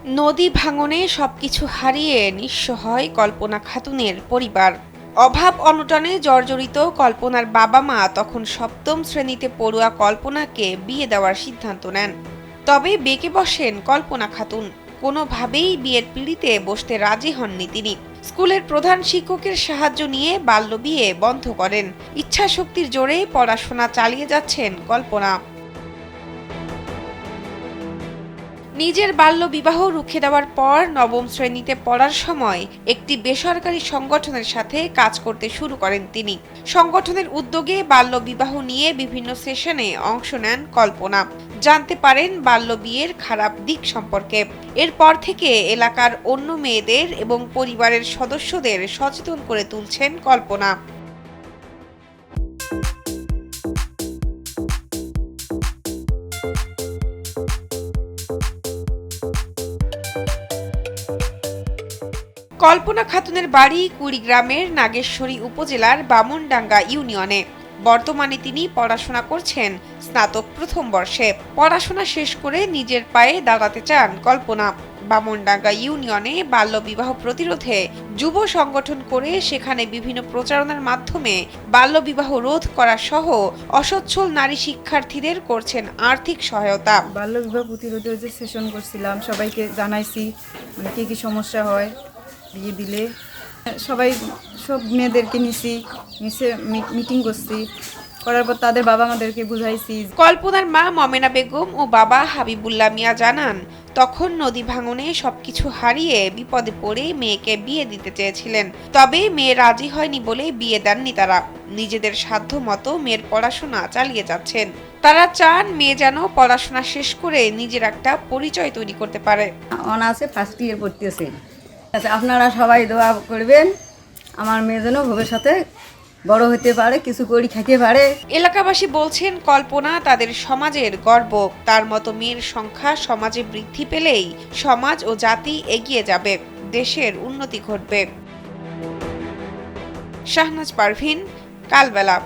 নদী ভাঙনে সবকিছু হারিয়ে নিঃস্ব হয় কল্পনা খাতুনের পরিবার। অভাব অনটনে জর্জরিত কল্পনার বাবা মা তখন সপ্তম শ্রেণীতে পড়ুয়া কল্পনাকে বিয়ে দেওয়ার সিদ্ধান্ত নেন। তবে বেঁকে বসেন কল্পনা খাতুন। কোনোভাবেই বিয়ের পিঁড়িতে বসতে রাজি হননি তিনি। স্কুলের প্রধান শিক্ষকের সাহায্য নিয়ে বাল্যবিয়ে বন্ধ করেন। ইচ্ছাশক্তির জোরে পড়াশোনা চালিয়ে যাচ্ছেন কল্পনা। নিজের বাল্যবিবাহ রুখে দেওয়ার পর নবম শ্রেণীতে পড়ার সময় একটি বেসরকারি সংগঠনের সাথে কাজ করতে শুরু করেন তিনি। সংগঠনের উদ্যোগে বাল্যবিবাহ নিয়ে বিভিন্ন সেশনে অংশ নেন কল্পনা। জানতে পারেন বাল্যবিয়ের খারাপ দিক সম্পর্কে। এরপর থেকে এলাকার অন্য মেয়েদের এবং পরিবারের সদস্যদের সচেতন করে তুলছেন কল্পনা। কল্পনা খাতুনের বাড়ি কুড়িগ্রামের নাগেশ্বরী উপজেলার বামনডাঙ্গা ইউনিয়নে। বর্তমানে তিনি পড়াশোনা করছেন স্নাতক প্রথম বর্ষে। পড়াশোনা শেষ করে নিজের পায়ে দাঁড়াতে চান কল্পনা। বামনডাঙ্গা ইউনিয়নে বাল্যবিবাহ প্রতিরোধে যুব সংগঠন করে সেখানে বিভিন্ন প্রচারণার মাধ্যমে বাল্যবিবাহ রোধ করা সহ অসচ্ছল নারী শিক্ষার্থীদের করছেন আর্থিক সহায়তা। বাল্যবিবাহ প্রতিরোধে যে সেশন করছিলাম, সবাইকে জানাইছি মানে কি সমস্যা হয় বিয়ে দিলে। সবাই সব মেয়েদেরকে নিয়ে মিটিং করছি, করার পর তাদের বাবা মাদেরকে বুঝাইছি। কল্পনার মা মমেনা বেগম ও বাবা হাবিবুল্লাহ মিয়া জানান, তখন নদী ভাঙনে সবকিছু হারিয়ে বিপদে পড়ে মেয়েকে বিয়ে দিতে চেয়েছিলেন। তবে মেয়ে রাজি হয়নি বলে বিয়ে দেননি তারা। নিজেদের সাধ্য মতো মেয়ের পড়াশোনা চালিয়ে যাচ্ছেন। তারা চান মেয়ে যেন পড়াশোনা শেষ করে নিজের একটা পরিচয় তৈরি করতে পারে। অনার্সে ফার্স্ট ইয়ার পড়তেছে। আপনারা সবাই দোয়া করবেন আমার মেয়ে যেন ভবিষ্যতে বড় হতে পারে, কিছু করি খেতে পারে। এলাকাবাসী বলছেন কল্পনা তাদের সমাজের গর্ব। তার মতো মেয়ের সংখ্যা সমাজে বৃদ্ধি পেলেই সমাজ ও জাতি এগিয়ে যাবে, দেশের উন্নতি ঘটবে। শাহনাজ পারভিন, কালবেলা।